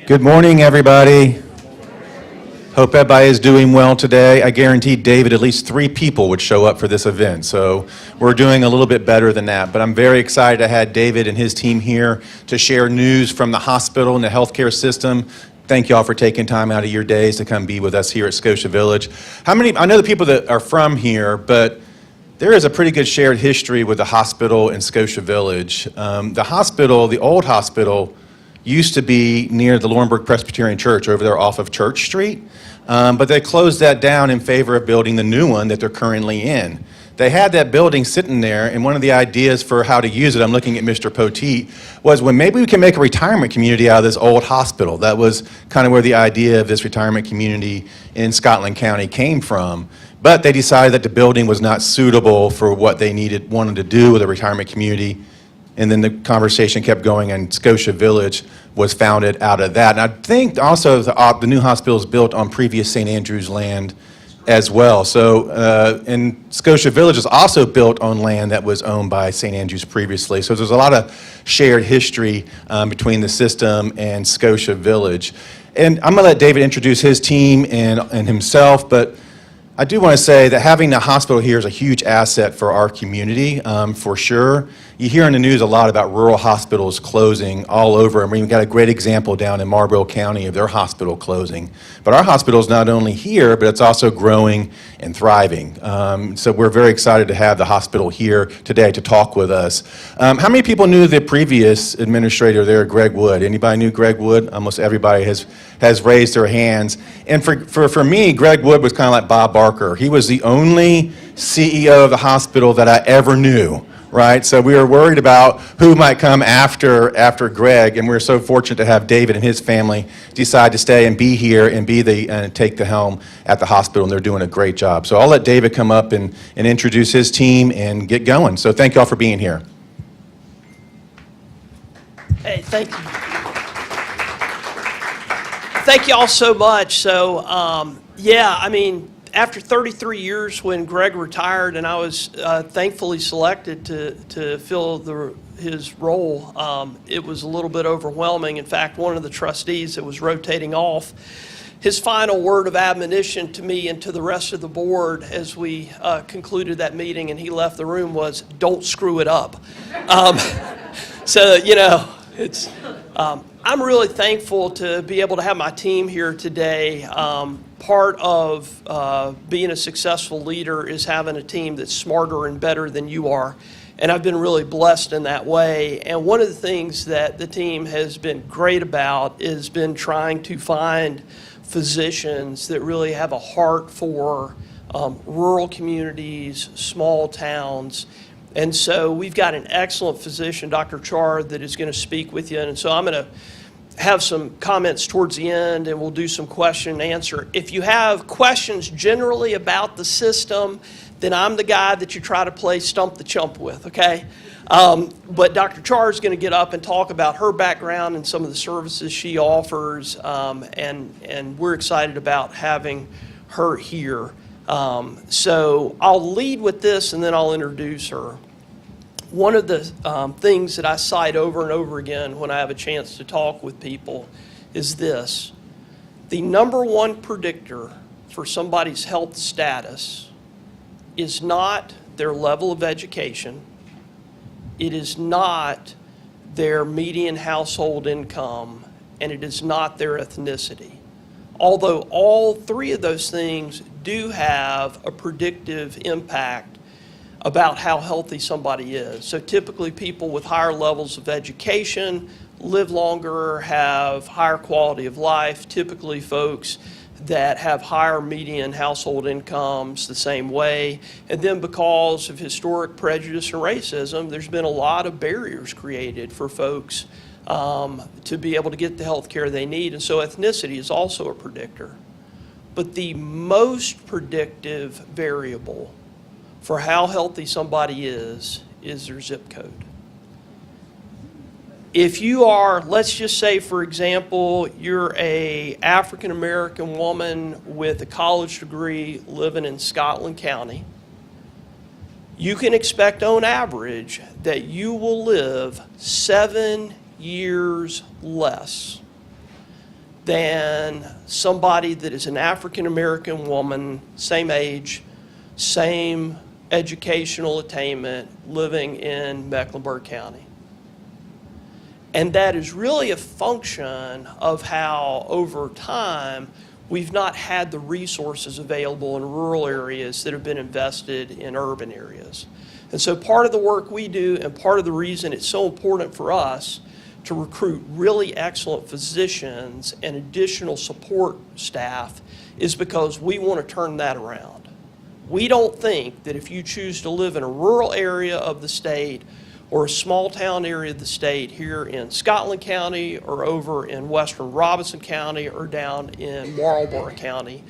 Good morning, everybody. Hope everybody is doing well today. I guaranteed David at least 3 people would show up for this event, so we're doing a little bit better than that. But I'm very excited to have David and his team here to share news from the hospital and the healthcare system. Thank you all for taking time out of your days to come be with us here at Scotia Village. I know the people that are from here, but there is a pretty good shared history with the hospital in Scotia Village. The hospital, the old hospital, used to be near the Laurinburg Presbyterian Church over there off of Church Street, but they closed that down in favor of building the new one that they're currently in. They had that building sitting there, and one of the ideas for how to use it, I'm looking at Mr. Poteet, was when maybe we can make a retirement community out of this old hospital. That was kind of where the idea of this retirement community in Scotland County came from. But they decided that the building was not suitable for what they wanted to do with a retirement community. And then the conversation kept going, and Scotia Village was founded out of that. And I think also the new hospital is built on previous St. Andrews land as well. So, and Scotia Village is also built on land that was owned by St. Andrews previously. So there's a lot of shared history between the system and Scotia Village. And I'm going to let David introduce his team and himself, but I do want to say that having the hospital here is a huge asset for our community, for sure. You hear in the news a lot about rural hospitals closing all over. I mean, we've got a great example down in Marlborough County of their hospital closing. But our hospital is not only here, but it's also growing and thriving. So we're very excited to have the hospital here today to talk with us. How many people knew the previous administrator there, Greg Wood? Anybody knew Greg Wood? Almost everybody has raised their hands. And for me, Greg Wood was kind of like Bob Barker. He was the only CEO of the hospital that I ever knew. Right, so we were worried about who might come after Greg, and we're so fortunate to have David and his family decide to stay and be here and take the helm at the hospital, and they're doing a great job. So I'll let David come up and introduce his team and get going. So thank you all for being here. Hey, thank you. Thank you all so much. So, after 33 years when Greg retired and I was thankfully selected to fill his role, it was a little bit overwhelming. In fact, one of the trustees that was rotating off, his final word of admonition to me and to the rest of the board as we concluded that meeting and he left the room was, "Don't screw it up." I'm really thankful to be able to have my team here today. Part of being a successful leader is having a team that's smarter and better than you are. And I've been really blessed in that way. And one of the things that the team has been great about is been trying to find physicians that really have a heart for rural communities, small towns. And so we've got an excellent physician, Dr. Chard, that is going to speak with you. And so I'm going to have some comments towards the end, and we'll do some question and answer. If you have questions generally about the system, then I'm the guy that you try to play Stump the Chump with, okay? But Dr. Char is going to get up and talk about her background and some of the services she offers, and we're excited about having her here. So I'll lead with this, and then I'll introduce her. One of the things that I cite over and over again when I have a chance to talk with people is this. The number one predictor for somebody's health status is not their level of education. It is not their median household income, and it is not their ethnicity. Although all 3 of those things do have a predictive impact about how healthy somebody is. So typically people with higher levels of education live longer, have higher quality of life. Typically folks that have higher median household incomes the same way. And then because of historic prejudice and racism, there's been a lot of barriers created for folks to be able to get the health care they need. And so ethnicity is also a predictor. But the most predictive variable for how healthy somebody is their zip code. If you are, let's just say, for example, you're a African American woman with a college degree living in Scotland County, you can expect on average that you will live 7 years less than somebody that is an African American woman, same age, same educational attainment, living in Mecklenburg County. And that is really a function of how, over time, we've not had the resources available in rural areas that have been invested in urban areas. And so part of the work we do, and part of the reason it's so important for us to recruit really excellent physicians and additional support staff, is because we want to turn that around. We don't think that if you choose to live in a rural area of the state or a small town area of the state here in Scotland County or over in western Robinson County or down in Marlborough County,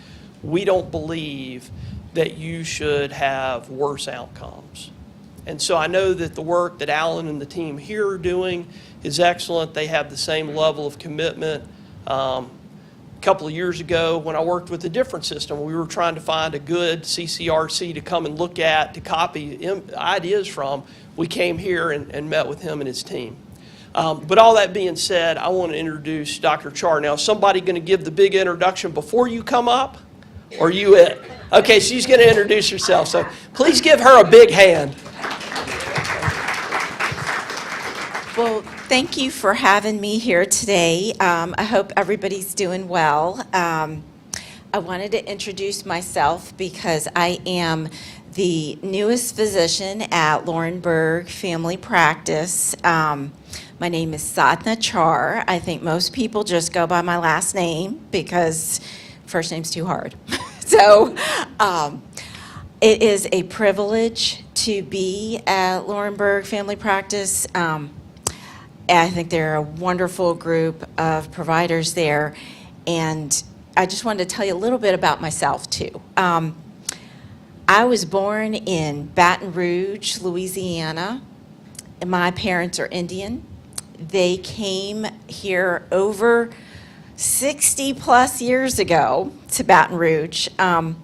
we don't believe that you should have worse outcomes. And so I know that the work that Alan and the team here are doing is excellent. They have the same level of commitment. A couple of years ago, when I worked with a different system, we were trying to find a good CCRC to come and look at, to copy ideas from. We came here and met with him and his team. But all that being said, I want to introduce Dr. Char. Now, is somebody going to give the big introduction before you come up? Or you it? Okay, she's going to introduce herself. So please give her a big hand. Well, thank you for having me here today. I hope everybody's doing well. I wanted to introduce myself because I am the newest physician at Laurinburg Family Practice. My name is Sadhna Char. I think most people just go by my last name because first name's too hard. So it is a privilege to be at Laurinburg Family Practice. I think they're a wonderful group of providers there. And I just wanted to tell you a little bit about myself, too. I was born in Baton Rouge, Louisiana. My parents are Indian. They came here over 60-plus years ago to Baton Rouge. And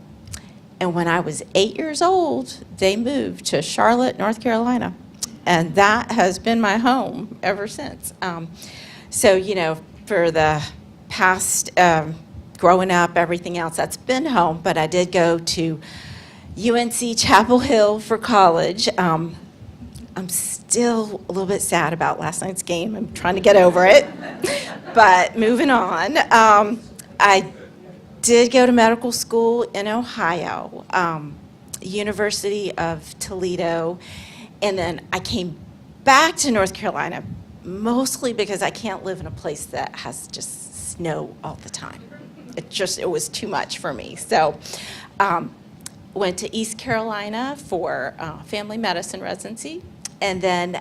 when I was 8 years old, they moved to Charlotte, North Carolina. And that has been my home ever since. So, you know, for the past growing up, everything else, that's been home. But I did go to UNC Chapel Hill for college. I'm still a little bit sad about last night's game. I'm trying to get over it. But moving on, I did go to medical school in Ohio, University of Toledo. And then I came back to North Carolina mostly because I can't live in a place that has just snow all the time. It was too much for me. So went to East Carolina for family medicine residency, and then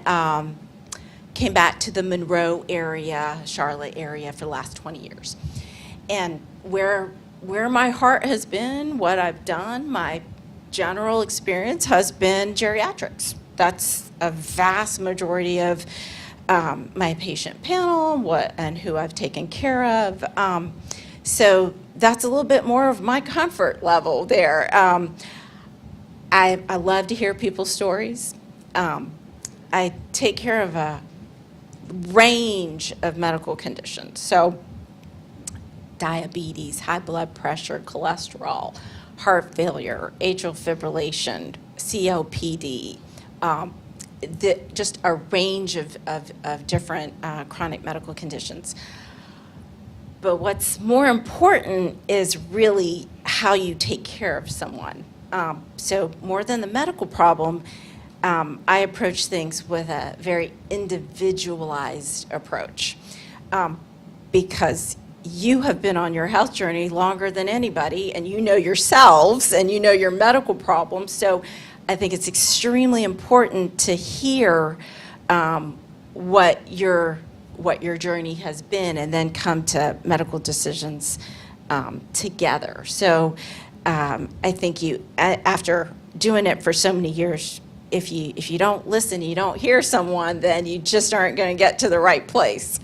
came back to the Monroe area, Charlotte area for the last 20 years. And where my heart has been, what I've done, my general experience has been geriatrics. That's a vast majority of my patient panel and who I've taken care of. So that's a little bit more of my comfort level there. I love to hear people's stories. I take care of a range of medical conditions. So diabetes, high blood pressure, cholesterol, heart failure, atrial fibrillation, COPD, just a range of different chronic medical conditions. But what's more important is really how you take care of someone. So more than the medical problem, I approach things with a very individualized approach, because you have been on your health journey longer than anybody, and you know yourselves and you know your medical problems. So I think it's extremely important to hear what your journey has been, and then come to medical decisions together. So I think after doing it for so many years, if you don't listen, you don't hear someone, then you just aren't going to get to the right place.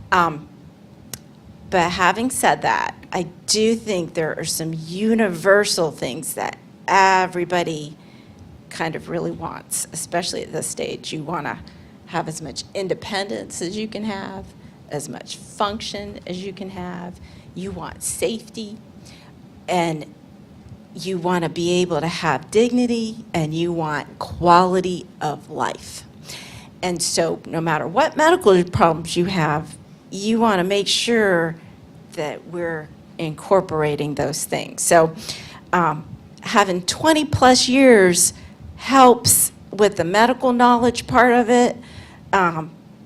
But having said that, I do think there are some universal things that everybody kind of really wants, especially at this stage. You want to have as much independence as you can have, as much function as you can have. You want safety, and you want to be able to have dignity, and you want quality of life. And so no matter what medical problems you have, you want to make sure that we're incorporating those things. So having 20 plus years helps with the medical knowledge part of it,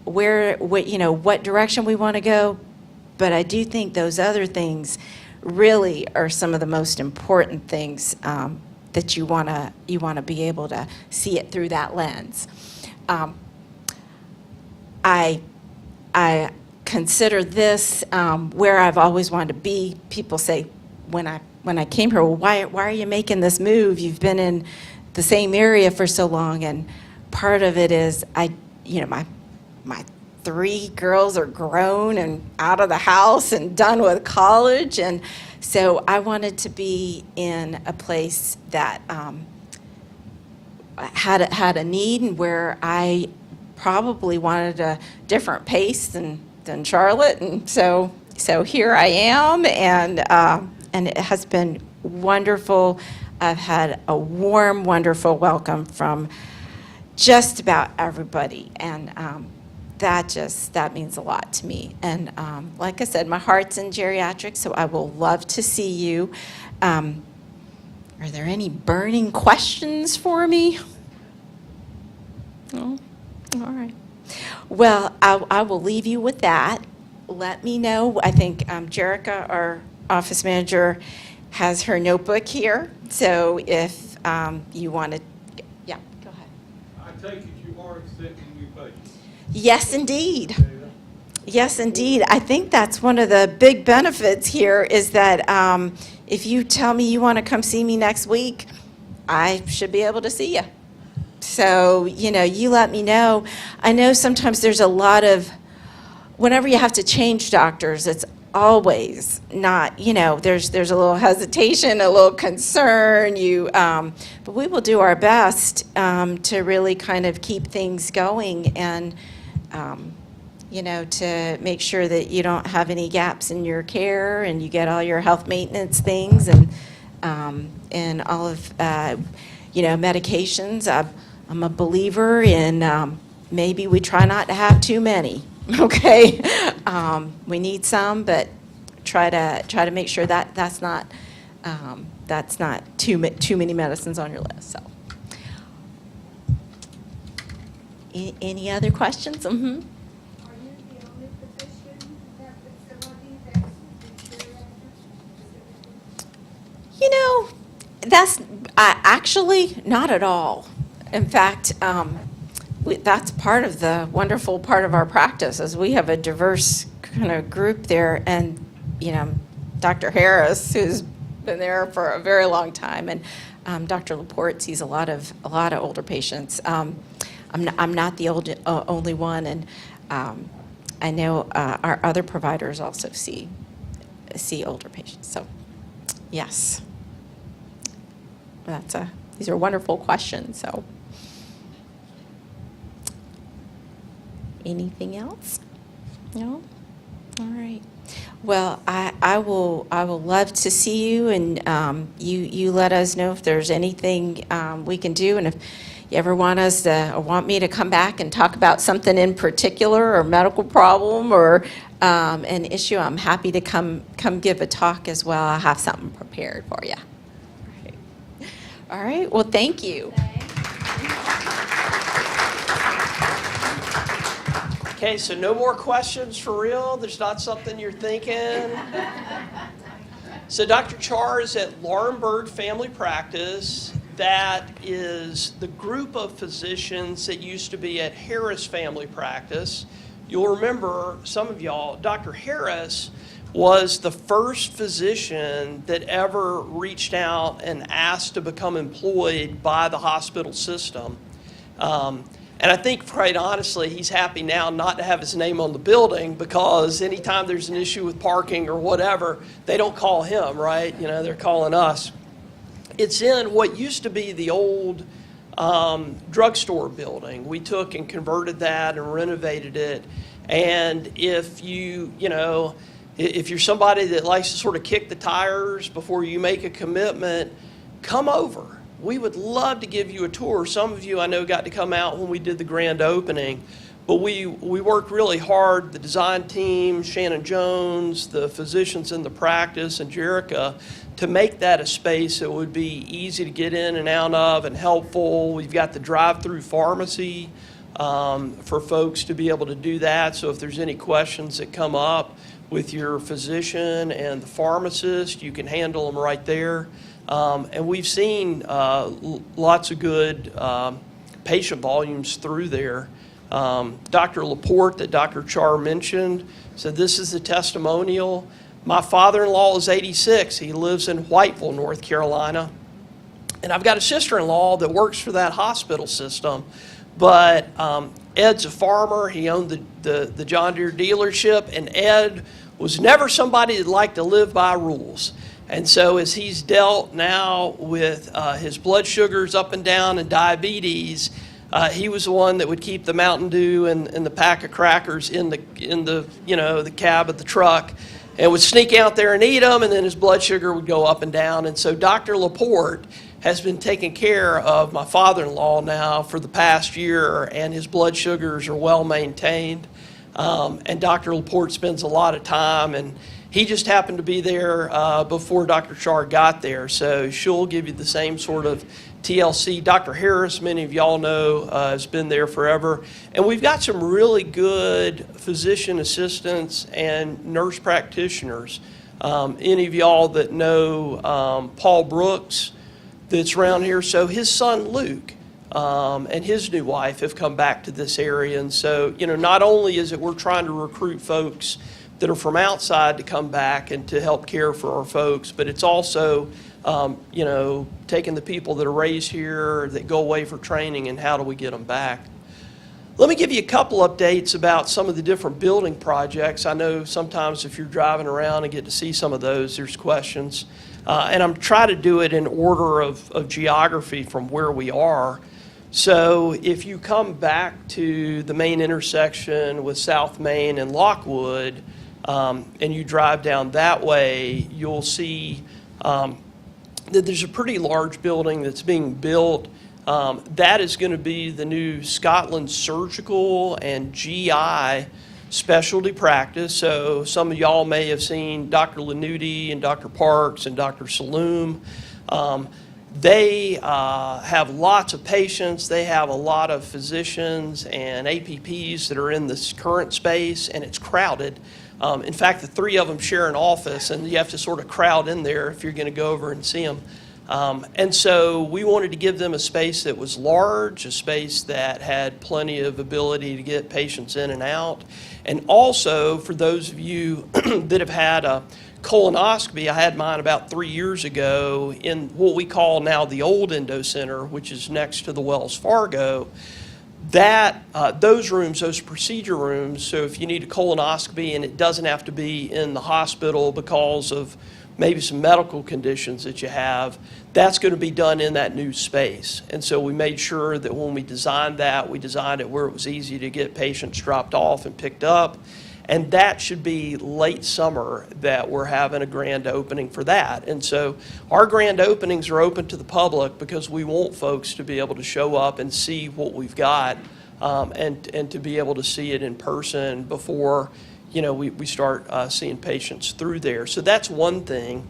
what direction we want to go. But I do think those other things really are some of the most important things that you want to be able to see it through that lens. I consider this where I've always wanted to be. People say when I came here, well, why are you making this move? You've been in the same area for so long. And part of it is my 3 girls are grown and out of the house and done with college, and so I wanted to be in a place that had a need, and where I probably wanted a different pace than Charlotte, and so here I am, and it has been wonderful. I've had a warm, wonderful welcome from just about everybody, and that means a lot to me. And like I said, my heart's in geriatrics, so I will love to see you. Are there any burning questions for me? No? All right. Well, I will leave you with that. Let me know. I think Jerica, our office manager, has her notebook here. So if you want to, yeah, go ahead. I take it you are accepting new patients. Yes, indeed. Yes, indeed. I think that's one of the big benefits here is that if you tell me you want to come see me next week, I should be able to see you. So, you let me know. I know sometimes there's a lot of, whenever you have to change doctors, it's always not, there's a little hesitation, a little concern. But we will do our best to really kind of keep things going and, to make sure that you don't have any gaps in your care and you get all your health maintenance things and all of, medications. I'm a believer in maybe we try not to have too many. Okay, we need some, but try to make sure that that's not too many medicines on your list. So, any other questions? Mm-hmm. Are you the only physician in that facility that's geriatrics? That's actually not at all. In fact, that's part of the wonderful part of our practice is we have a diverse kind of group there, and Dr. Harris, who's been there for a very long time, and Dr. Laporte sees a lot of older patients. I'm not the only one, and I know our other providers also see older patients. So, yes, these are wonderful questions. So. Anything else? No? All right. Well, I will love to see you, and you let us know if there's anything we can do, and if you ever want me to come back and talk about something in particular, or medical problem, or an issue, I'm happy to come give a talk as well. I'll have something prepared for you. All right. Well, thank you. Okay, so no more questions for real? There's not something you're thinking? So Dr. Char is at Laurinburg Family Practice. That is the group of physicians that used to be at Harris Family Practice. You'll remember, some of y'all, Dr. Harris was the first physician that ever reached out and asked to become employed by the hospital system. And I think, quite honestly, he's happy now not to have his name on the building, because anytime there's an issue with parking or whatever, they don't call him, right? They're calling us. It's in what used to be the old drugstore building. We took and converted that and renovated it. And if if you're somebody that likes to sort of kick the tires before you make a commitment, come over. We would love to give you a tour. Some of you I know got to come out when we did the grand opening, but we worked really hard, the design team, Shannon Jones, the physicians in the practice, and Jerica, to make that a space that would be easy to get in and out of and helpful. We've got the drive-through pharmacy for folks to be able to do that. So if there's any questions that come up with your physician and the pharmacist, you can handle them right there. And we've seen lots of good patient volumes through there. Dr. Laporte that Dr. Char mentioned said, this is the testimonial. My father-in-law is 86. He lives in Whiteville, North Carolina. And I've got a sister-in-law that works for that hospital system. But Ed's a farmer. He owned the John Deere dealership. And Ed was never somebody that liked to live by rules. And so as he's dealt now with his blood sugars up and down and diabetes, he was the one that would keep the Mountain Dew and the pack of crackers in the cab of the truck, and would sneak out there and eat them, and then his blood sugar would go up and down. And so Dr. Laporte has been taking care of my father-in-law now for the past year, and his blood sugars are well maintained. And Dr. Laporte spends a lot of time, and he just happened to be there before Dr. Char got there, so she'll give you the same sort of TLC. Dr. Harris, many of y'all know, has been there forever. And we've got some really good physician assistants and nurse practitioners. Any of y'all that know Paul Brooks that's around here, so his son Luke and his new wife have come back to this area. And so, not only is it we're trying to recruit folks that are from outside to come back and to help care for our folks, but it's also taking the people that are raised here, that go away for training, and how do we get them back. Let me give you a couple updates about some of the different building projects. I know sometimes if you're driving around and get to see some of those, there's questions. And I'm trying to do it in order of geography from where we are. So if you come back to the main intersection with South Main and Lockwood, and you drive down that way, you'll see that there's a pretty large building that's being built. That is going to be the new Scotland Surgical and GI specialty practice. So some of y'all may have seen Dr. Lanuti and Dr. Parks and Dr. Saloom. They have lots of patients. They have a lot of physicians and APPs that are in this current space, and it's crowded. In fact, the three of them share an office, and you have to sort of crowd in there if you're going to go over and see them. And so we wanted to give them a space that was large, a space that had plenty of ability to get patients in and out. And also, for those of you that have had a colonoscopy, I had mine about 3 years ago in what we call now the old Endo Center, which is next to the Wells Fargo. Those rooms, those procedure rooms, so if you need a colonoscopy and it doesn't have to be in the hospital because of maybe some medical conditions that you have, that's going to be done in that new space. And so we made sure that when we designed it where it was easy to get patients dropped off and picked up. And that should be late summer that we're having a grand opening for that. And so our grand openings are open to the public because we want folks to be able to show up and see what we've got, and to be able to see it in person before we start seeing patients through there. So that's one thing.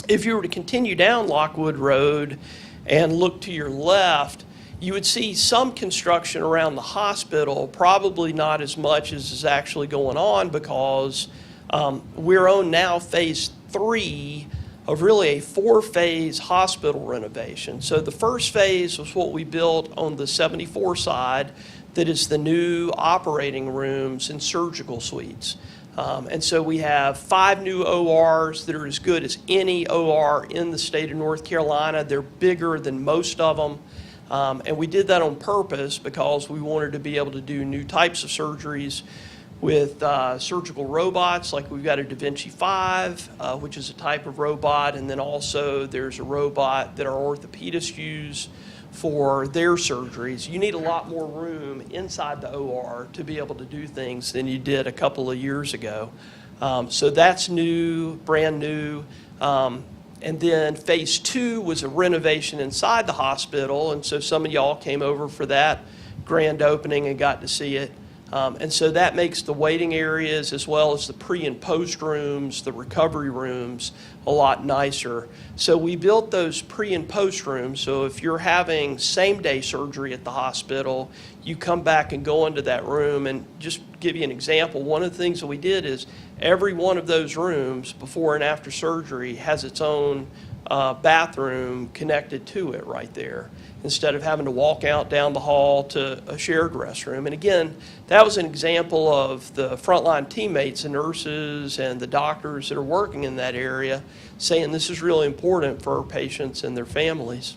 If you were to continue down Lockwood Road and look to your left, you would see some construction around the hospital, probably not as much as is actually going on because we're on now phase 3 of really a 4-phase hospital renovation. So the first phase was what we built on the 74 side, that is the new operating rooms and surgical suites. And so we have 5 new ORs that are as good as any OR in the state of North Carolina. They're bigger than most of them. And we did that on purpose because we wanted to be able to do new types of surgeries with surgical robots, like we've got a Da Vinci 5, which is a type of robot, and then also there's a robot that our orthopedists use for their surgeries. You need a lot more room inside the OR to be able to do things than you did a couple of years ago. So that's new, brand new. And then phase 2 was a renovation inside the hospital, and so some of y'all came over for that grand opening and got to see it. And so that makes the waiting areas as well as the pre and post rooms, the recovery rooms, a lot nicer. So we built those pre and post rooms, so if you're having same-day surgery at the hospital, you come back and go into that room. And just give you an example, one of the things that we did is every one of those rooms before and after surgery has its own bathroom connected to it right there, instead of having to walk out down the hall to a shared restroom. And again, that was an example of the frontline teammates, the nurses and the doctors that are working in that area, saying this is really important for our patients and their families.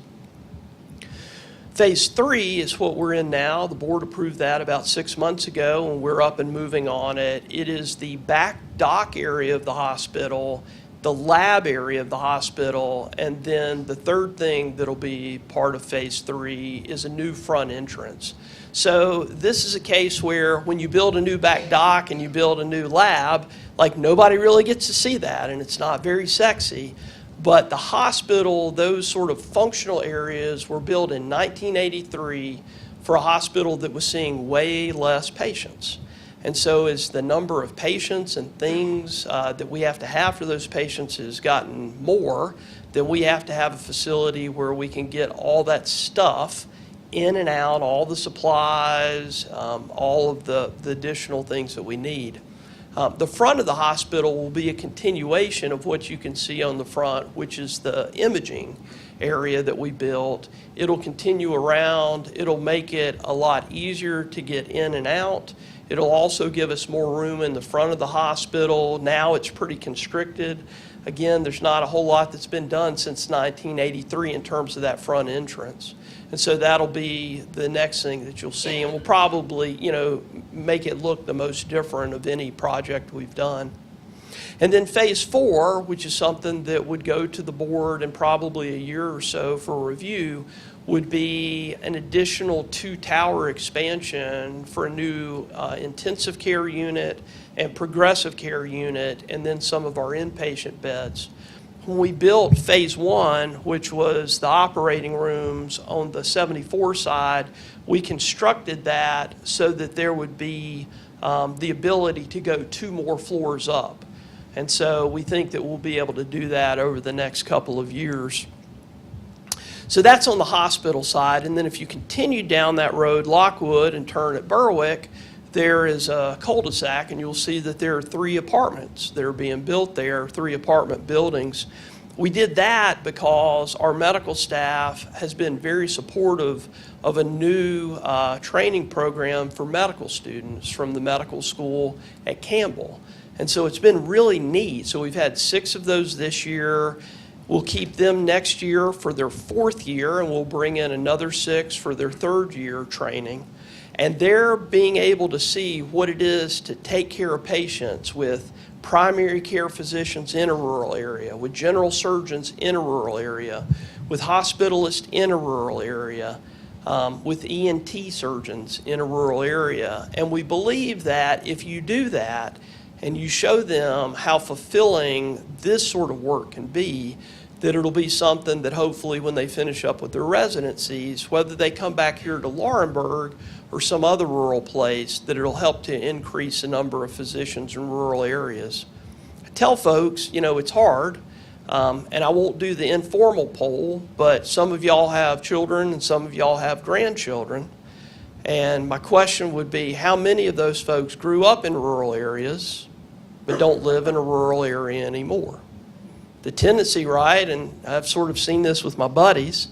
Phase 3 is what we're in now. The board approved that about 6 months ago, and we're up and moving on it. It is the back dock area of the hospital, the lab area of the hospital, and then the third thing that'll be part of phase 3 is a new front entrance. So this is a case where when you build a new back dock and you build a new lab, like nobody really gets to see that, and it's not very sexy. But the hospital, those sort of functional areas were built in 1983 for a hospital that was seeing way less patients. And so as the number of patients and things that we have to have for those patients has gotten more, then we have to have a facility where we can get all that stuff in and out, all the supplies, all of the additional things that we need. The front of the hospital will be a continuation of what you can see on the front, which is the imaging area that we built. It'll continue around. It'll make it a lot easier to get in and out. It'll also give us more room in the front of the hospital. Now it's pretty constricted. Again, there's not a whole lot that's been done since 1983 in terms of that front entrance. And so that'll be the next thing that you'll see, and we'll probably, make it look the most different of any project we've done. And then phase 4, which is something that would go to the board in probably a year or so for review, would be an additional 2-tower expansion for a new intensive care unit and progressive care unit, and then some of our inpatient beds. When we built phase 1, which was the operating rooms on the 74 side, we constructed that so that there would be the ability to go 2 more floors up. And so we think that we'll be able to do that over the next couple of years. So that's on the hospital side. And then if you continue down that road, Lockwood, and turn at Berwick, there is a cul-de-sac, and you'll see that there are 3 apartments that are being built there, 3 apartment buildings. We did that because our medical staff has been very supportive of a new training program for medical students from the medical school at Campbell. And so it's been really neat. So we've had 6 of those this year. We'll keep them next year for their 4th year, and we'll bring in another 6 for their 3rd year training. And they're being able to see what it is to take care of patients with primary care physicians in a rural area, with general surgeons in a rural area, with hospitalists in a rural area, with ENT surgeons in a rural area. And we believe that if you do that and you show them how fulfilling this sort of work can be, that it'll be something that hopefully when they finish up with their residencies, whether they come back here to Laurinburg or some other rural place, that it'll help to increase the number of physicians in rural areas. I tell folks, it's hard, and I won't do the informal poll, but some of y'all have children and some of y'all have grandchildren. And my question would be, how many of those folks grew up in rural areas but don't live in a rural area anymore? The tendency, right, and I've sort of seen this with my buddies,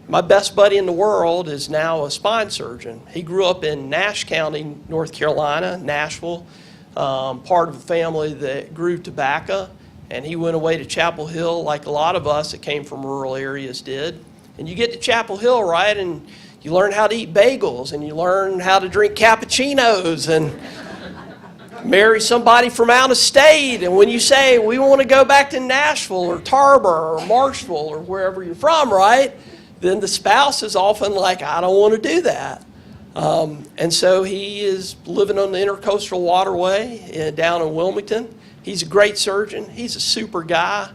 my best buddy in the world is now a spine surgeon. He grew up in Nash County, North Carolina, Nashville, part of a family that grew tobacco, and he went away to Chapel Hill like a lot of us that came from rural areas did. And you get to Chapel Hill, right, and you learn how to eat bagels, and you learn how to drink cappuccinos, and marry somebody from out of state, and when you say, we want to go back to Nashville or Tarboro or Marshville or wherever you're from, right? Then the spouse is often like, I don't want to do that. And so he is living on the Intercoastal Waterway down in Wilmington. He's a great surgeon. He's a super guy.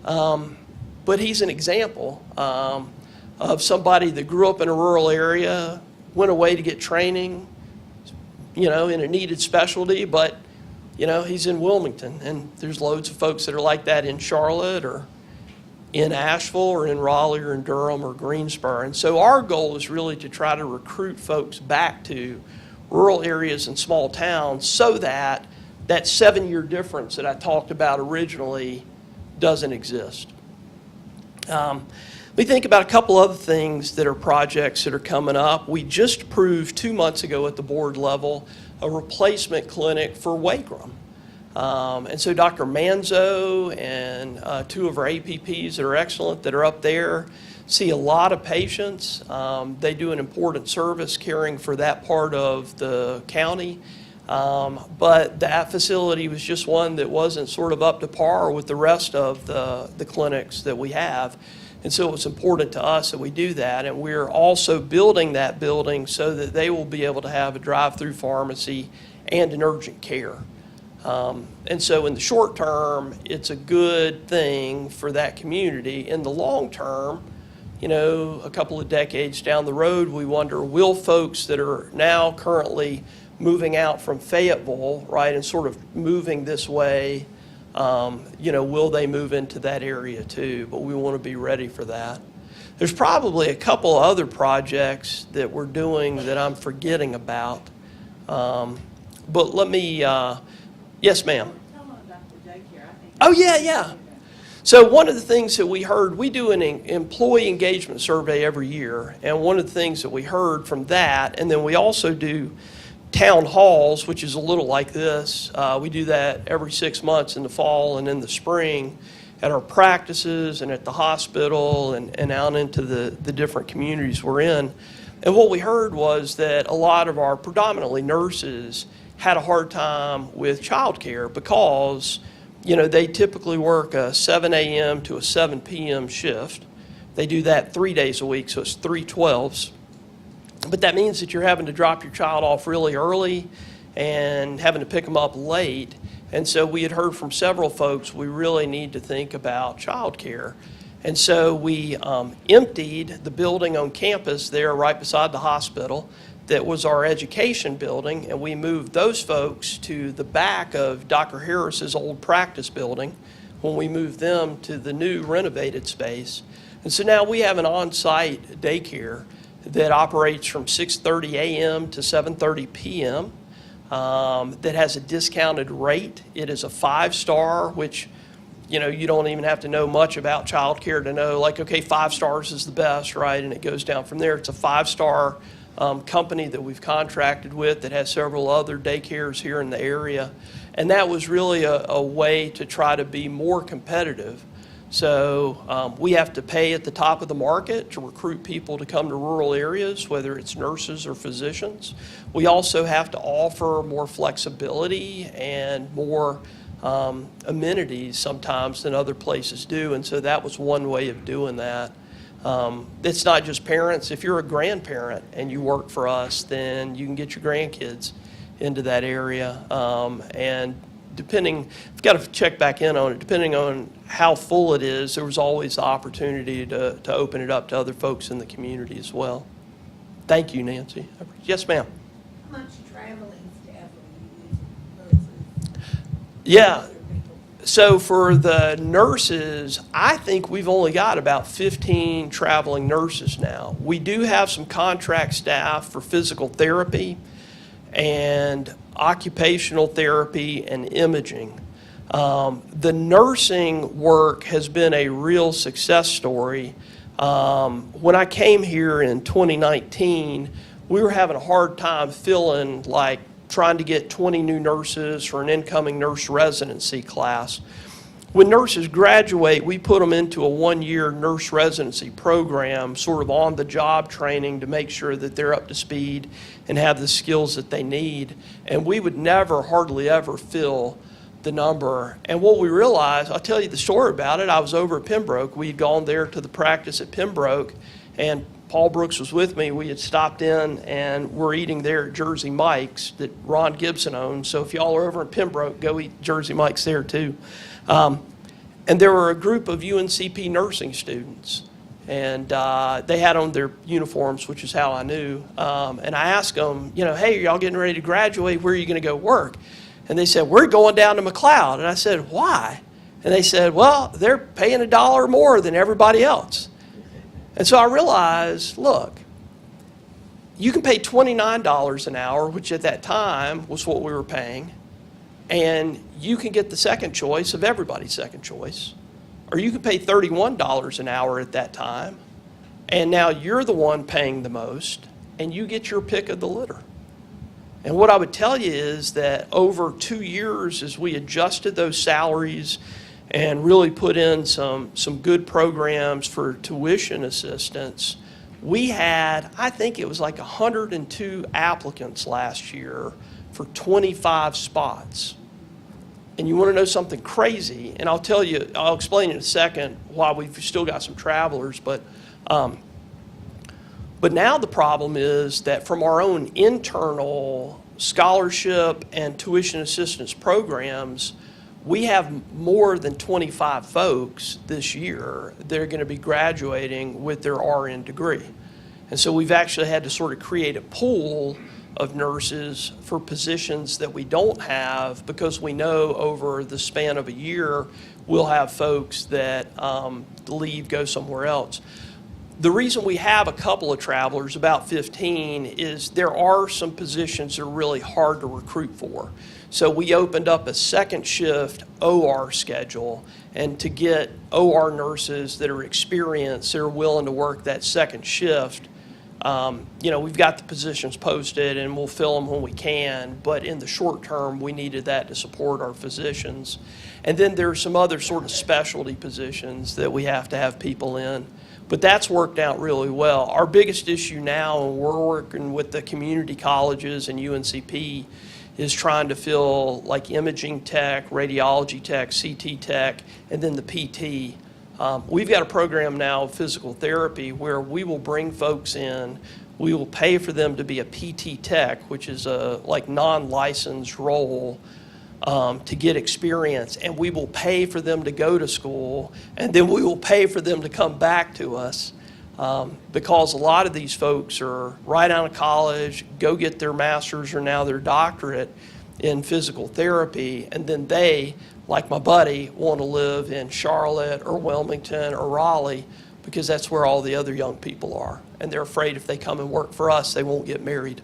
But he's an example of somebody that grew up in a rural area, went away to get training, in a needed specialty, but, he's in Wilmington. And there's loads of folks that are like that in Charlotte or in Asheville or in Raleigh or in Durham or Greensboro. And so our goal is really to try to recruit folks back to rural areas and small towns so that that 7-year difference that I talked about originally doesn't exist. We think about a couple other things that are projects that are coming up. We just approved 2 months ago at the board level a replacement clinic for Wagram. And so Dr. Manzo and 2 of our APPs that are excellent that are up there see a lot of patients. They do an important service caring for that part of the county. But that facility was just one that wasn't sort of up to par with the rest of the clinics that we have. And so it was important to us that we do that. And we're also building that building so that they will be able to have a drive-through pharmacy and an urgent care. And so in the short term, it's a good thing for that community. In the long term, a couple of decades down the road, we wonder, will folks that are now currently moving out from Fayetteville, right, and sort of moving this way, will they move into that area too? But we want to be ready for that. There's probably a couple other projects that we're doing that I'm forgetting about. But let me, yes, ma'am. Tell them about the daycare. I think. Oh, yeah. So one of the things that we heard, we do an employee engagement survey every year, and one of the things that we heard from that, and then we also do town halls, which is a little like this. We do that every 6 months in the fall and in the spring at our practices and at the hospital and out into the different communities we're in. And what we heard was that a lot of our predominantly nurses had a hard time with childcare because, they typically work a 7 a.m. to a 7 p.m. shift. They do that 3 days a week, so it's 3 12s. But that means that you're having to drop your child off really early and having to pick them up late. And so we had heard from several folks, we really need to think about childcare. And so we emptied the building on campus there right beside the hospital that was our education building, and we moved those folks to the back of Dr. Harris's old practice building when we moved them to the new renovated space. And so now we have an on-site daycare that operates from 6:30 a.m. to 7:30 p.m. That has a discounted rate. It is a 5-star, which you don't even have to know much about childcare to know, like, okay, 5 stars is the best, right? And it goes down from there. It's a 5-star company that we've contracted with that has several other daycares here in the area. And that was really a way to try to be more competitive. So we have to pay at the top of the market to recruit people to come to rural areas, whether it's nurses or physicians. We also have to offer more flexibility and more amenities sometimes than other places do. And so that was one way of doing that. It's not just parents. If you're a grandparent and you work for us, then you can get your grandkids into that area. And depending, I've got to check back in on it, depending on how full it is, there was always the opportunity to open it up to other folks in the community as well. Thank you, Nancy. Yes, ma'am. How much traveling staff are you using? Yeah. So for the nurses, I think we've only got about 15 traveling nurses now. We do have some contract staff for physical therapy and occupational therapy and imaging. The nursing work has been a real success story. When I came here in 2019, we were having a hard time filling, trying to get 20 new nurses for an incoming nurse residency class. when nurses graduate, we put them into a one-year nurse residency program, sort of on-the-job training to make sure that they're up to speed and have the skills that they need. And we would never, hardly ever fill the number. And what we realized, I'll tell you the story about it. I was over at Pembroke. We'd gone there to the practice at Pembroke, and Paul Brooks was with me. We had stopped in and we're eating there at Jersey Mike's that Ron Gibson owns. So if y'all are over in Pembroke, go eat Jersey Mike's there too. And there were a group of UNCP nursing students, and they had on their uniforms, which is how I knew. And I asked them, you know, hey, are y'all getting ready to graduate? Where are you going to go work? And they said, we're going down to McLeod. And I said, why? And they said, well, they're paying $1 more than everybody else. And so I realized, look, you can pay $29 an hour, which at that time was what we were paying, and you can get the second choice of everybody's second choice. Or you can pay $31 an hour at that time, and now you're the one paying the most, and you get your pick of the litter. And what I would tell you is that over 2 years, as we adjusted those salaries and really put in some good programs for tuition assistance, we had, I think it was like 102 applicants last year for 25 spots. And you want to know something crazy, and I'll tell you, I'll explain in a second why we've still got some travelers, but now the problem is that from our own internal scholarship and tuition assistance programs, we have more than 25 folks this year that are going to be graduating with their RN degree. And so we've actually had to sort of create a pool of nurses for positions that we don't have, because we know over the span of a year we'll have folks that leave, go somewhere else. The reason we have a couple of travelers, about 15, is there are some positions that are really hard to recruit for. So we opened up a second shift OR schedule, and to get OR nurses that are experienced, that are willing to work that second shift, you know, we've got the positions posted and we'll fill them when we can, but in the short term, we needed that to support our physicians. And then there's some other sort of specialty positions that we have to have people in. But that's worked out really well. Our biggest issue now, and we're working with the community colleges and UNCP, is trying to fill like imaging tech, radiology tech, CT tech, and then the PT. We've got a program now of physical therapy where we will bring folks in, we will pay for them to be a PT tech, which is a like non-licensed role, to get experience, and we will pay for them to go to school, and then we will pay for them to come back to us, because a lot of these folks are right out of college, go get their master's or now their doctorate in physical therapy, and then they, like my buddy, want to live in Charlotte or Wilmington or Raleigh, because that's where all the other young people are, and they're afraid if they come and work for us, they won't get married.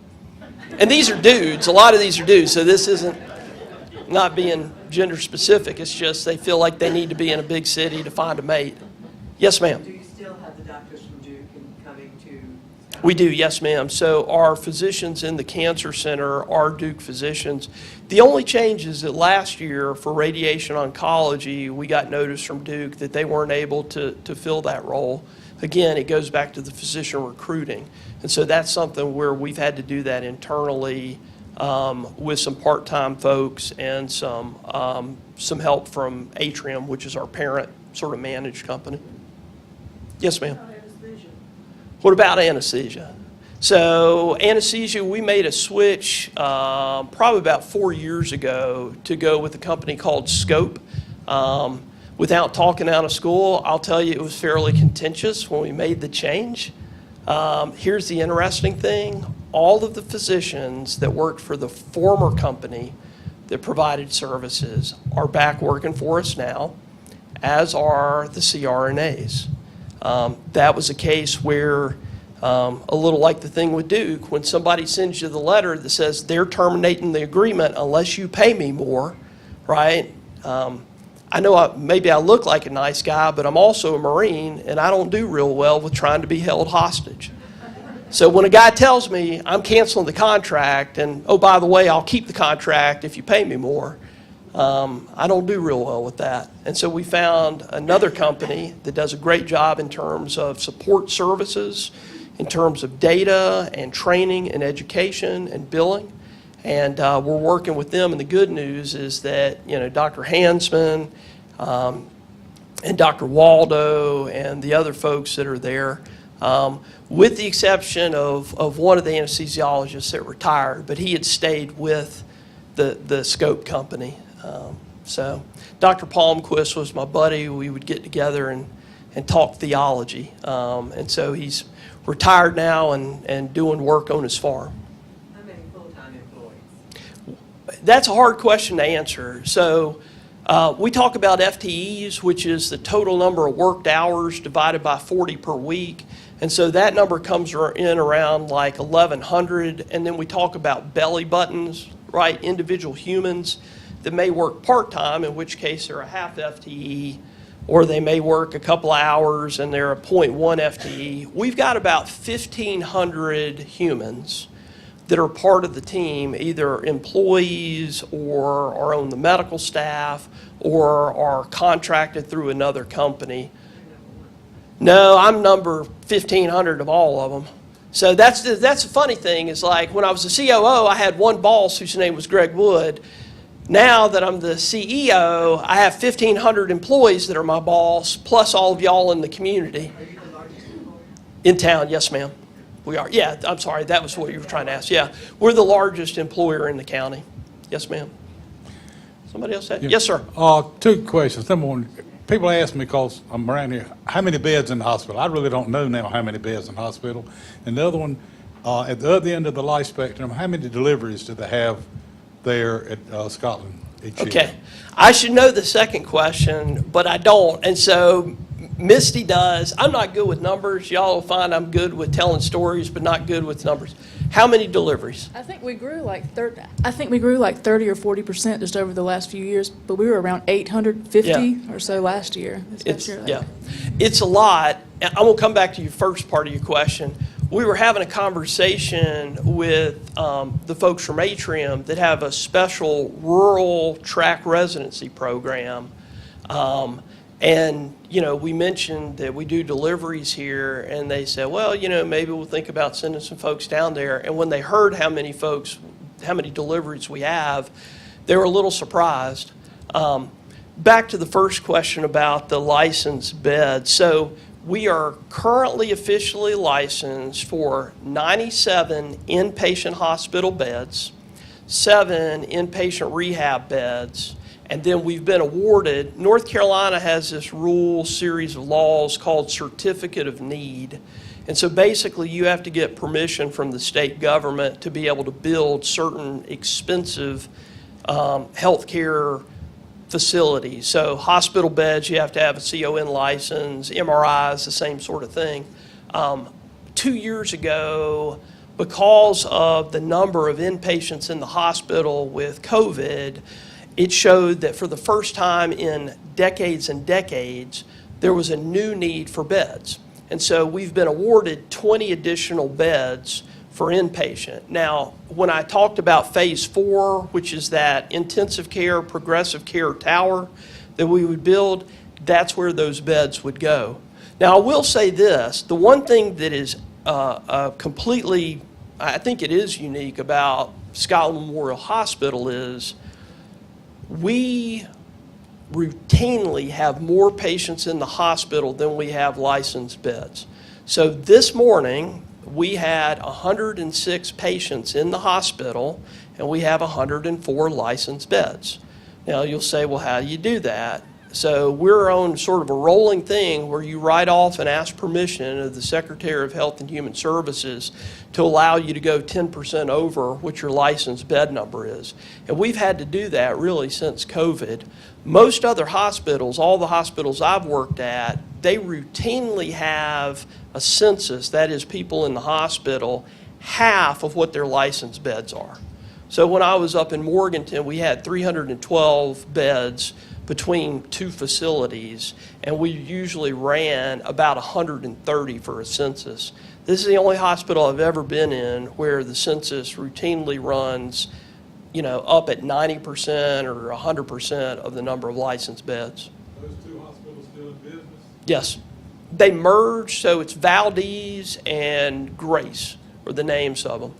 And these are dudes, a lot of these are dudes, so this isn't not being gender specific, it's just they feel like they need to be in a big city to find a mate. Yes, ma'am. Do you still have the doctors from Duke and coming to? We do, yes, ma'am. So our physicians in the cancer center are Duke physicians. The only change is that last year for radiation oncology, we got notice from Duke that they weren't able to fill that role. Again, it goes back to the physician recruiting. And so that's something where we've had to do that internally, with some part-time folks and some help from Atrium, which is our parent sort of managed company. Yes, ma'am. What about anesthesia? So anesthesia, we made a switch probably about 4 years ago to go with a company called Scope. Without talking out of school, I'll tell you it was fairly contentious when we made the change. Here's the interesting thing. All of the physicians that worked for the former company that provided services are back working for us now, as are the CRNAs. That was a case where, a little like the thing with Duke, when somebody sends you the letter that says they're terminating the agreement unless you pay me more, right? I know maybe I look like a nice guy, but I'm also a Marine, and I don't do real well with trying to be held hostage. So when a guy tells me I'm canceling the contract, and oh, by the way, I'll keep the contract if you pay me more, I don't do real well with that. And so we found another company that does a great job in terms of support services, in terms of data and training and education and billing. And we're working with them. And the good news is that, you know, Dr. Hansman and Dr. Waldo and the other folks that are there, with the exception of one of the anesthesiologists that retired, but he had stayed with the Scope company. So Dr. Palmquist was my buddy. We would get together and talk theology. And so he's retired now and doing work on his farm. How many full-time employees? That's a hard question to answer. So we talk about FTEs, which is the total number of worked hours divided by 40 per week. And so that number comes in around like 1,100. And then we talk about belly buttons, right? Individual humans that may work part-time, in which case they're a half FTE, or they may work a couple of hours and they're a 0.1 FTE. We've got about 1,500 humans that are part of the team, either employees or are on the medical staff or are contracted through another company. No, I'm number 1,500 of all of them. So that's the funny thing is, like, when I was the COO, I had one boss whose name was Greg Wood. Now that I'm the CEO, I have 1,500 employees that are my boss, plus all of y'all in the community. Are you the largest employer? In town, yes, ma'am. We are. Yeah, I'm sorry, that was what you were trying to ask. Yeah, we're the largest employer in the county. Yes, ma'am. Somebody else? Yes, sir. Two questions. Number one, people ask me, because I'm around here, how many beds in the hospital? I really don't know now how many beds in the hospital. And the other one, at the other end of the life spectrum, how many deliveries do they have there at Scotland each year? Okay. I should know the second question, but I don't. And so Misty does. I'm not good with numbers. Y'all will find I'm good with telling stories, but not good with numbers. How many deliveries? I think we grew like 30 or 40% just over the last few years, but we were around 850 or so last year. This past It's, year. yeah, it's a lot. And I'm gonna come back to your first part of your question. We were having a conversation with the folks from Atrium that have a special rural track residency program. And, you know, we mentioned that we do deliveries here, and they said, well, you know, maybe we'll think about sending some folks down there. And when they heard how many deliveries we have, they were a little surprised. Back to the first question about the licensed beds. So we are currently officially licensed for 97 inpatient hospital beds, 7 inpatient rehab beds, and then we've been awarded, North Carolina has this series of laws called Certificate of Need. And so basically you have to get permission from the state government to be able to build certain expensive healthcare facilities. So hospital beds, you have to have a CON license, MRIs, the same sort of thing. 2 years ago, because of the number of inpatients in the hospital with COVID, it showed that for the first time in decades and decades, there was a new need for beds. And so we've been awarded 20 additional beds for inpatient. Now, when I talked about phase 4, which is that intensive care, progressive care tower that we would build, that's where those beds would go. Now, I will say this, the one thing that is completely, I think it is unique about Scotland Memorial Hospital is we routinely have more patients in the hospital than we have licensed beds. So this morning, we had 106 patients in the hospital, and we have 104 licensed beds. Now, you'll say, well, how do you do that? So we're on sort of a rolling thing where you write off and ask permission of the Secretary of Health and Human Services to allow you to go 10% over what your licensed bed number is. And we've had to do that really since COVID. Most other hospitals, all the hospitals I've worked at, they routinely have a census, that is people in the hospital, half of what their licensed beds are. So when I was up in Morganton, we had 312 beds between 2 facilities, and we usually ran about 130 for a census. This is the only hospital I've ever been in where the census routinely runs up at 90% or 100% of the number of licensed beds. Those two hospitals still in business? Yes. They merged, so it's Valdez and Grace are the names of them.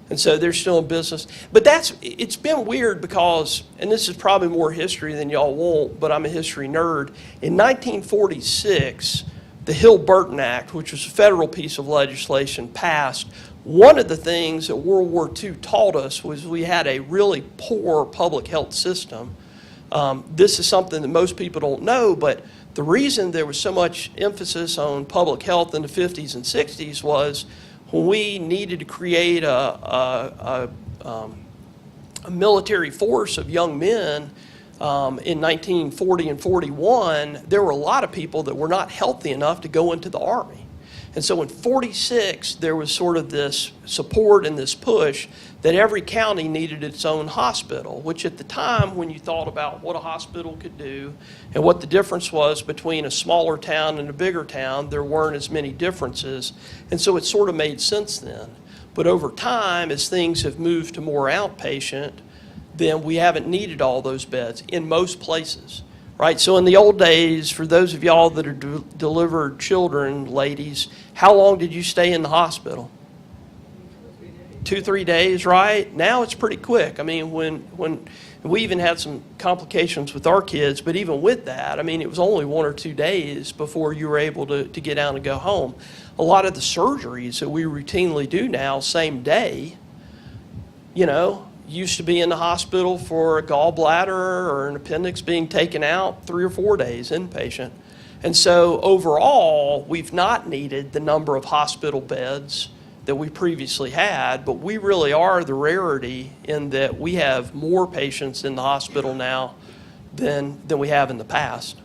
And so they're still in business. But it's been weird because, and this is probably more history than y'all want, but I'm a history nerd. In 1946, the Hill-Burton Act, which was a federal piece of legislation, passed. One of the things that World War II taught us was we had a really poor public health system. This is something that most people don't know, but the reason there was so much emphasis on public health in the 50s and 60s was when we needed to create a military force of young men in 1940 and 41, there were a lot of people that were not healthy enough to go into the Army. And so in 46, there was sort of this support and this push that every county needed its own hospital, which at the time, when you thought about what a hospital could do and what the difference was between a smaller town and a bigger town, there weren't as many differences. And so it sort of made sense then. But over time, as things have moved to more outpatient, then we haven't needed all those beds in most places. Right, so in the old days, for those of y'all that are delivered children, ladies, how long did you stay in the hospital? 2, 3 days, right? Now it's pretty quick. I mean, when we even had some complications with our kids, but even with that, I mean, it was only 1 or 2 days before you were able to get out and go home. A lot of the surgeries that we routinely do now, same day, used to be in the hospital for a gallbladder or an appendix being taken out 3 or 4 days inpatient. And so overall, we've not needed the number of hospital beds that we previously had, but we really are the rarity in that we have more patients in the hospital now than we have in the past.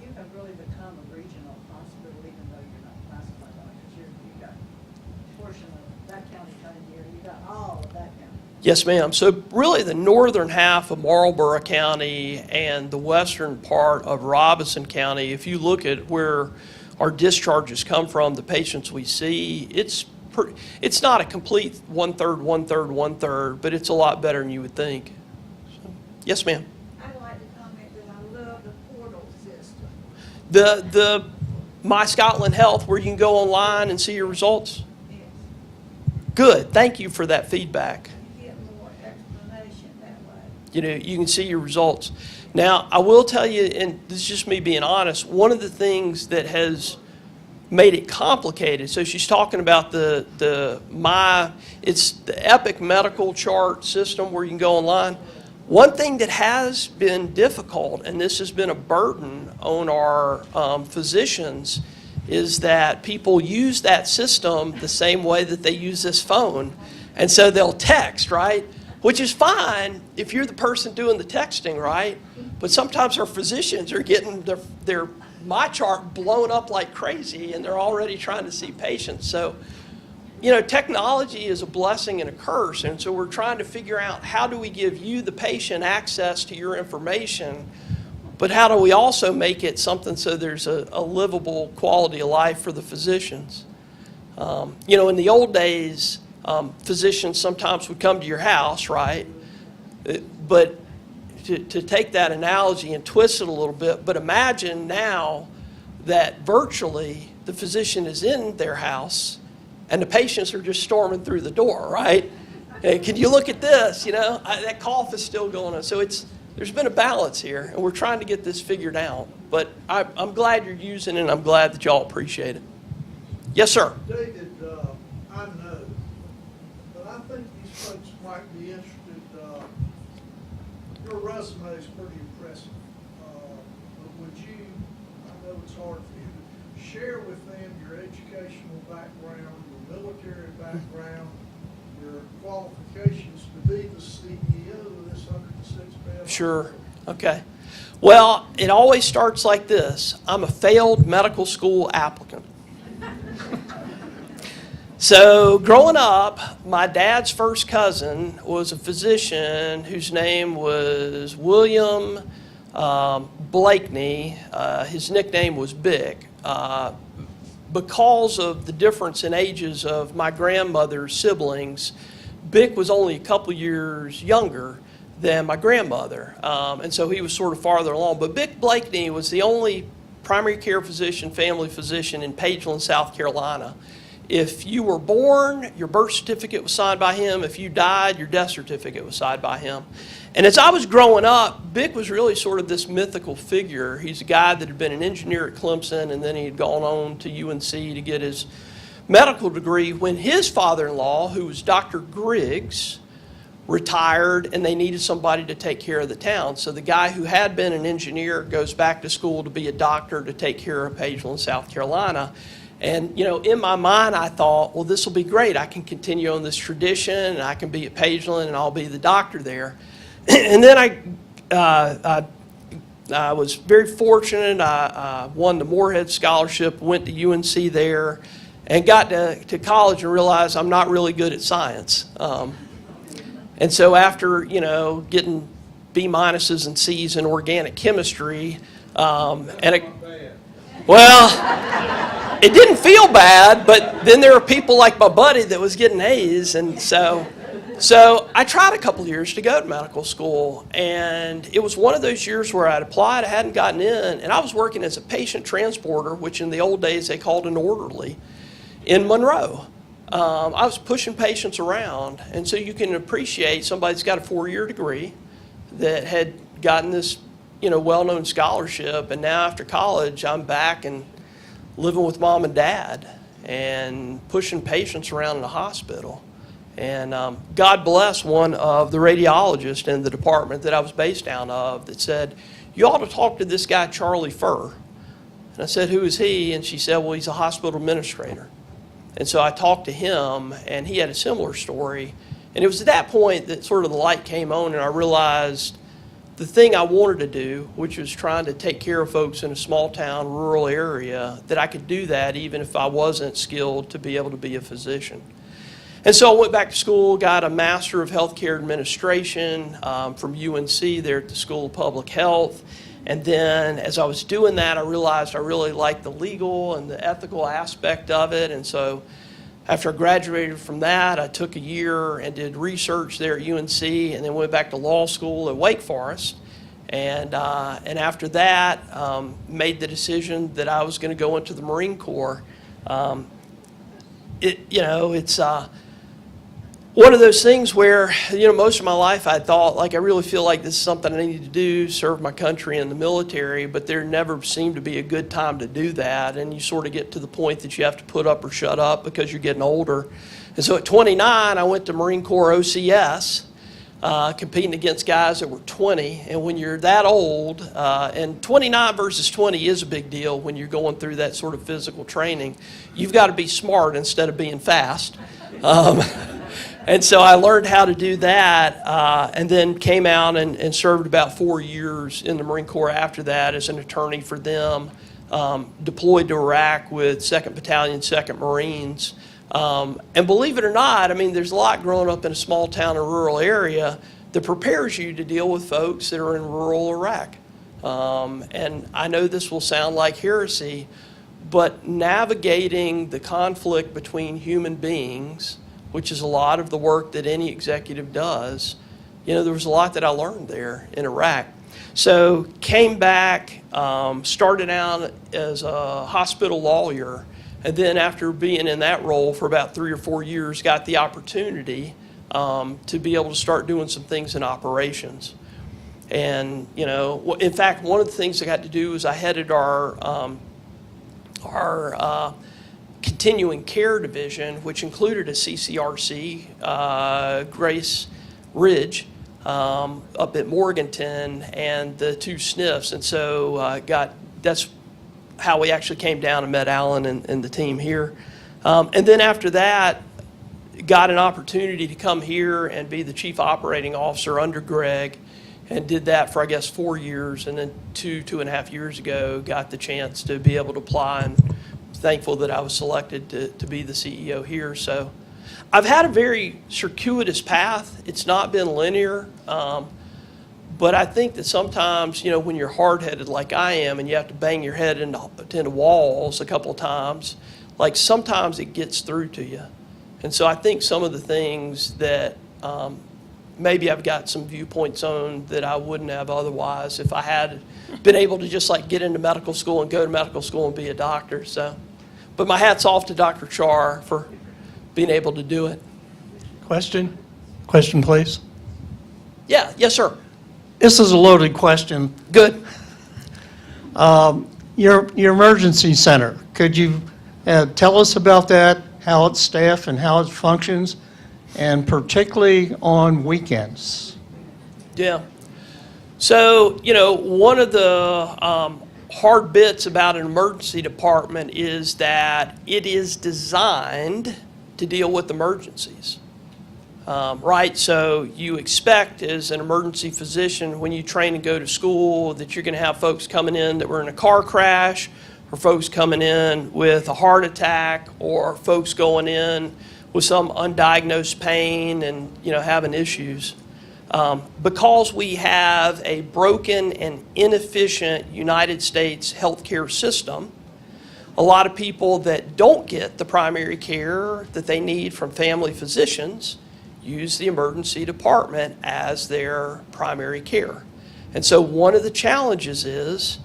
You have really become a regional hospital, even though you're not classified on it, because you've got a portion of that county coming here, you've got all of that county. Yes, ma'am. So really the northern half of Marlborough County and the western part of Robeson County, if you look at where our discharges come from, the patients we see, it's not a complete 1/3, 1/3, 1/3, but it's a lot better than you would think. So, yes, ma'am. I'd like to comment that I love the portal system. The My Scotland Health, where you can go online and see your results? Yes. Good. Thank you for that feedback. You get more explanation that way. You can see your results. Now, I will tell you, and this is just me being honest, one of the things that has made it complicated, so she's talking about it's the Epic medical chart system where you can go online. One thing that has been difficult, and this has been a burden on our physicians, is that people use that system the same way that they use this phone. And so they'll text, right? Which is fine if you're the person doing the texting, right? But sometimes our physicians are getting their My Chart blown up like crazy, and they're already trying to see patients. So, technology is a blessing and a curse, and so we're trying to figure out how do we give you, the patient, access to your information, but how do we also make it something so there's a livable quality of life for the physicians? In the old days, physicians sometimes would come to your house, right? But to take that analogy and twist it a little bit, but imagine now that virtually the physician is in their house and the patients are just storming through the door, right? Hey, can you look at this? That cough is still going on. So there's been a balance here, and we're trying to get this figured out. But I'm glad you're using it, and I'm glad that y'all appreciate it. Yes, sir. David, I know, but I think these folks might be interested. Your resume is pretty impressive. But would you, I know it's hard for you, to share with them your educational background, your military background, your qualifications to be the CEO of this 106-bed? Sure. Okay. Well, it always starts like this. I'm a failed medical school applicant. So growing up, my dad's first cousin was a physician whose name was William Blakeney. His nickname was Bick. Because of the difference in ages of my grandmother's siblings, Bick was only a couple years younger than my grandmother, and so he was sort of farther along. But Bick Blakeney was the only primary care physician, family physician in Pageland, South Carolina. If you were born, your birth certificate was signed by him. If you died, your death certificate was signed by him. And as I was growing up, Bick was really sort of this mythical figure. He's a guy that had been an engineer at Clemson, and then he had gone on to UNC to get his medical degree when his father-in-law, who was Dr. Griggs, retired, and they needed somebody to take care of the town. So the guy who had been an engineer goes back to school to be a doctor to take care of Pageland, South Carolina. And, in my mind, I thought, well, this will be great. I can continue on this tradition, and I can be at Pageland, and I'll be the doctor there. And then I was very fortunate. I won the Moorhead Scholarship, went to UNC there, and got to college and realized I'm not really good at science. And so after, getting B minuses and C's in organic chemistry, it didn't feel bad, but then there were people like my buddy that was getting A's, and so I tried a couple of years to go to medical school, and it was one of those years where I'd applied, I hadn't gotten in, and I was working as a patient transporter, which in the old days they called an orderly, in Monroe. I was pushing patients around, and so you can appreciate somebody that's got a 4-year degree that had gotten this, well-known scholarship, and now after college I'm back and living with mom and dad and pushing patients around in the hospital. And God bless one of the radiologists in the department that I was based out of that said, you ought to talk to this guy Charlie Furr. And I said, who is he? And she said, well, he's a hospital administrator. And so I talked to him, and he had a similar story. And it was at that point that sort of the light came on, and I realized the thing I wanted to do, which was trying to take care of folks in a small town, rural area, that I could do that even if I wasn't skilled to be able to be a physician. And so I went back to school, got a Master of Healthcare Administration from UNC there at the School of Public Health. And then as I was doing that, I realized I really liked the legal and the ethical aspect of it. And so after I graduated from that, I took a year and did research there at UNC, and then went back to law school at Wake Forest. And after that, made the decision that I was going to go into the Marine Corps. It's one of those things where, most of my life I thought, I really feel like this is something I need to do, serve my country in the military, but there never seemed to be a good time to do that. And you sort of get to the point that you have to put up or shut up because you're getting older. And so at 29, I went to Marine Corps OCS, competing against guys that were 20. And when you're that old, and 29 versus 20 is a big deal when you're going through that sort of physical training. You've got to be smart instead of being fast. And so I learned how to do that, and then came out and served about 4 years in the Marine Corps after that as an attorney for them, deployed to Iraq with 2nd Battalion, 2nd Marines. And believe it or not, there's a lot growing up in a small town or rural area that prepares you to deal with folks that are in rural Iraq. And I know this will sound like heresy, but navigating the conflict between human beings, which is a lot of the work that any executive does, there was a lot that I learned there in Iraq. So came back, started out as a hospital lawyer, and then after being in that role for about 3 or 4 years, got the opportunity to be able to start doing some things in operations. And, in fact, one of the things I got to do is I headed our continuing care division, which included a CCRC, Grace Ridge, up at Morganton, and the 2 SNFs. And so that's how we actually came down and met Alan and the team here. And then after that, got an opportunity to come here and be the chief operating officer under Greg, and did that for, 4 years. And then 2.5 years ago, got the chance to be able to apply, and thankful that I was selected to be the CEO here. So I've had a very circuitous path. It's not been linear, but I think that sometimes, when you're hard-headed like I am and you have to bang your head into walls a couple of times, sometimes it gets through to you. And so I think some of the things that maybe I've got some viewpoints on that I wouldn't have otherwise if I had been able to just like get into medical school and go to medical school and be a doctor. So, but my hat's off to Dr. Char for being able to do it. Question? Question, please. Yeah, yes, sir. This is a loaded question. Good. Your emergency center, could you tell us about that, how it's staffed and how it functions, and particularly on weekends? Yeah. So, you know, one of the hard bits about an emergency department is that it is designed to deal with emergencies. Right? So you expect as an emergency physician when you train and go to school that you're going to have folks coming in that were in a car crash, or folks coming in with a heart attack, or folks going in with some undiagnosed pain and, you know, having issues. Because we have a broken and inefficient United States healthcare system, a lot of people that don't get the primary care that they need from family physicians use the emergency department as their primary care. And so one of the challenges is,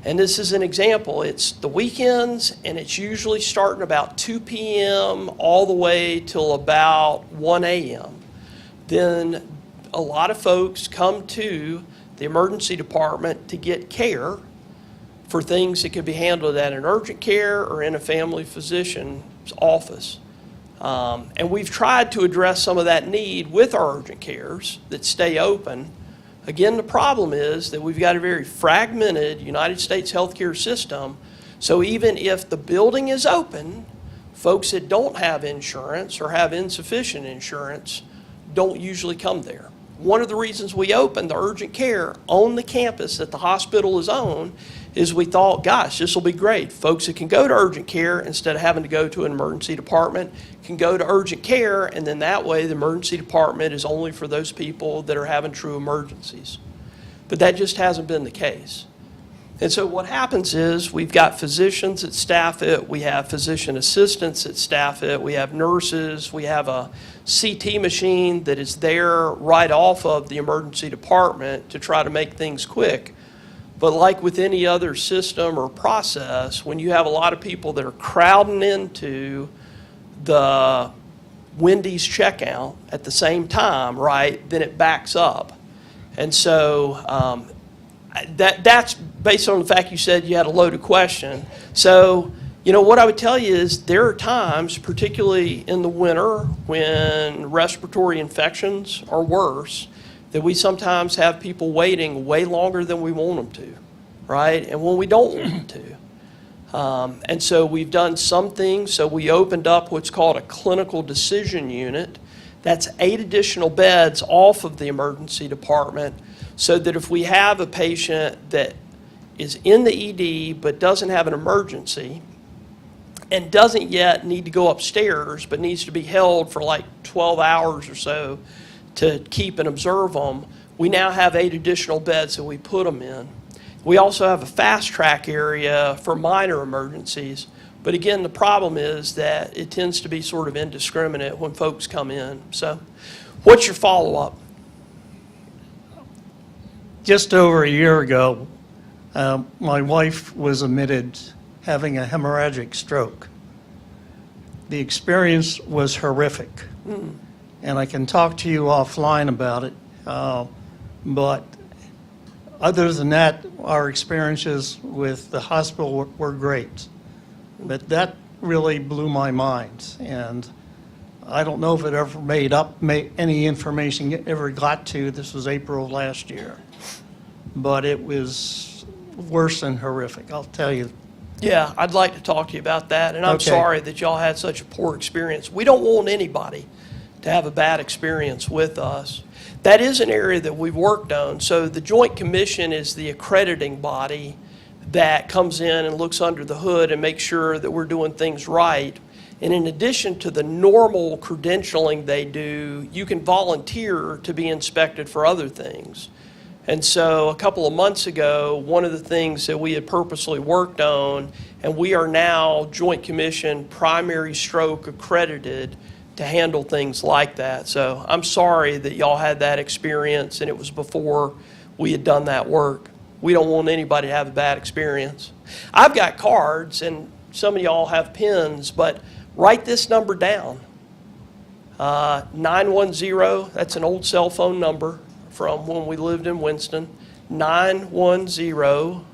and this is an example, it's the weekends, and it's usually starting about 2 p.m. all the way till about 1 a.m. Then a lot of folks come to the emergency department to get care for things that could be handled at an urgent care or in a family physician's office. And we've tried to address some of that need with our urgent cares that stay open. Again, the problem is that we've got a very fragmented United States healthcare system. So even if the building is open, folks that don't have insurance or have insufficient insurance don't usually come there. One of the reasons we opened the urgent care on the campus that the hospital is on is we thought, gosh, this will be great. Folks that can go to urgent care instead of having to go to an emergency department can go to urgent care, and then that way the emergency department is only for those people that are having true emergencies. But that just hasn't been the case. And so what happens is we've got physicians that staff it, we have physician assistants that staff it, we have nurses, we have a CT machine that is there right off of the emergency department to try to make things quick. But like with any other system or process, when you have a lot of people that are crowding into the Wendy's checkout at the same time, right, then it backs up. And so that's based on the fact you said you had a loaded question. So, you know, what I would tell you is there are times, particularly in the winter when respiratory infections are worse, that we sometimes have people waiting way longer than we want them to, right? And when we don't want them to. And so we've done some things. So we opened up what's called a clinical decision unit. That's 8 additional beds off of the emergency department so that if we have a patient that is in the ED but doesn't have an emergency and doesn't yet need to go upstairs but needs to be held for like 12 hours or so to keep and observe them, we now have 8 additional beds that we put them in. We also have a fast track area for minor emergencies. But again, the problem is that it tends to be sort of indiscriminate when folks come in. So what's your follow-up? Just over a year ago, my wife was admitted having a hemorrhagic stroke. The experience was horrific. And I can talk to you offline about it. But other than that, our experiences with the hospital were great. But that really blew my mind. And I don't know if it ever any information ever got to, this was April of last year. But it was worse than horrific, I'll tell you. Yeah, I'd like to talk to you about that. And I'm Okay. sorry that y'all had such a poor experience. We don't want anybody to have a bad experience with us. That is an area that we've worked on. So the Joint Commission is the accrediting body that comes in and looks under the hood and makes sure that we're doing things right. And in addition to the normal credentialing they do, you can volunteer to be inspected for other things. And so a couple of months ago, one of the things that we had purposely worked on, and we are now Joint Commission primary stroke accredited, to handle things like that. So I'm sorry that y'all had that experience and it was before we had done that work. We don't want anybody to have a bad experience. I've got cards and some of y'all have pens, but write this number down. 910, that's an old cell phone number from when we lived in Winston. 910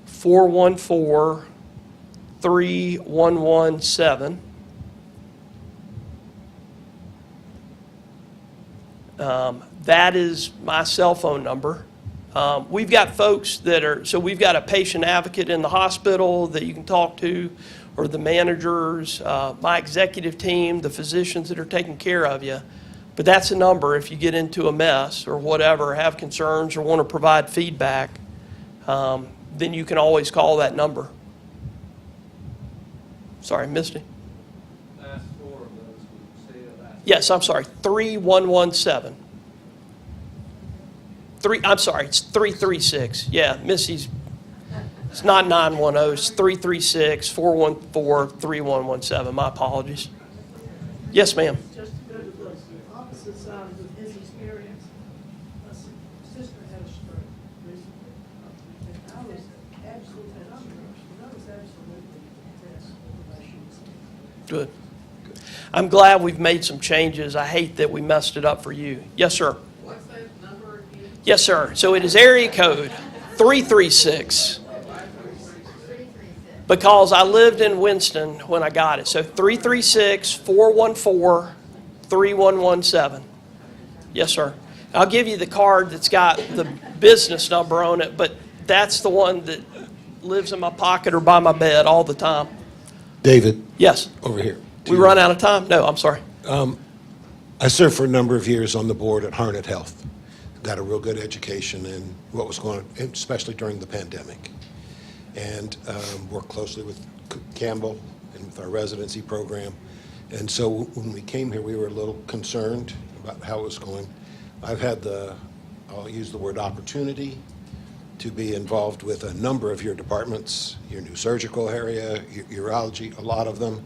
414 3117. That is my cell phone number. We've got folks that are, so we've got a patient advocate in the hospital that you can talk to, or the managers, my executive team, the physicians that are taking care of you. But that's a number if you get into a mess or whatever, have concerns or want to provide feedback, then you can always call that number. Sorry, Misty. Last four of those, would you say that? Yes, I'm sorry, 3117. It's 336. Yeah, Missy's, it's not 910, it's 336 414 3117. My apologies. Yes, ma'am. Just to go to the opposite side of his experience, my sister had a stroke recently. And I was absolutely impressed with the she was. Good. I'm glad we've made some changes. I hate that we messed it up for you. Yes, sir. What's that number again? Yes, sir. So it is area code 336. Because I lived in Winston when I got it. So 336-414-3117. Yes, sir. I'll give you the card that's got the business number on it, but that's the one that lives in my pocket or by my bed all the time. David, Yes. over here. We run out of time? No, I'm sorry. I served for a number of years on the board at Harnett Health. Got a real good education in what was going on, especially during the pandemic. And worked closely with Campbell and with our residency program. And so when we came here, we were a little concerned about how it was going. I've had I'll use the word opportunity, to be involved with a number of your departments, your new surgical area, urology, a lot of them.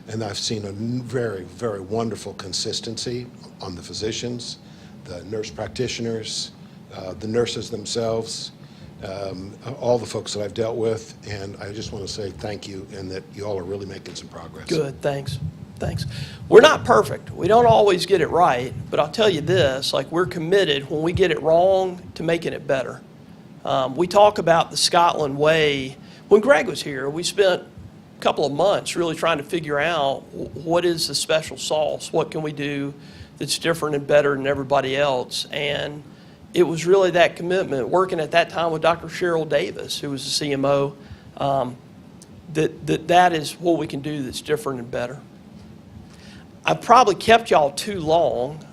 And I've seen a very, very wonderful consistency on the physicians, the nurse practitioners, the nurses themselves, all the folks that I've dealt with. And I just want to say thank you, and that you all are really making some progress. Good, thanks. Thanks. We're not perfect. We don't always get it right, but I'll tell you this, like, we're committed when we get it wrong to making it better. We talk about the Scotland way. When Greg was here, we spent a couple of months really trying to figure out what is the special sauce, what can we do that's different and better than everybody else. And it was really that commitment, working at that time with Dr. Cheryl Davis, who was the CMO, that is what we can do that's different and better. I've probably kept y'all too long.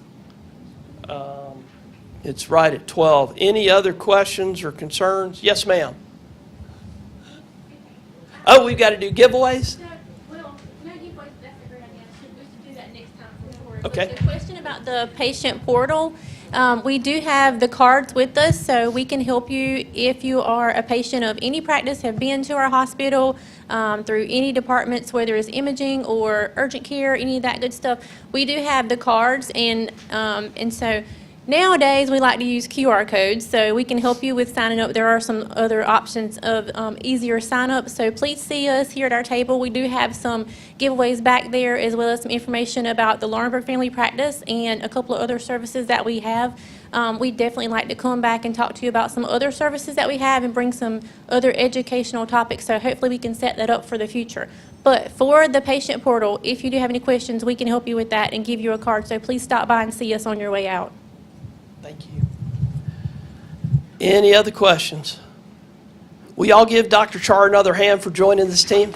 It's right at 12. Any other questions or concerns? Yes, ma'am. Oh, we've got to do giveaways? Well, no, that's a great idea. We should do that next time for sure. Okay. But the question about the patient portal, we do have the cards with us, so we can help you if you are a patient of any practice, have been to our hospital, through any departments, whether it's imaging or urgent care, any of that good stuff. We do have the cards, and so nowadays we like to use QR codes, so we can help you with signing up. There are some other options of easier sign up, so please see us here at our table. We do have some giveaways back there, as well as some information about the Laurinburg Family Practice and a couple of other services that we have. We'd definitely like to come back and talk to you about some other services that we have and bring some other educational topics, so hopefully we can set that up for the future. But for the patient portal, if you do have any questions, we can help you with that and give you a card, so please stop by and see us on your way out. Thank you. Any other questions? Will y'all give Dr. Char another hand for joining this team?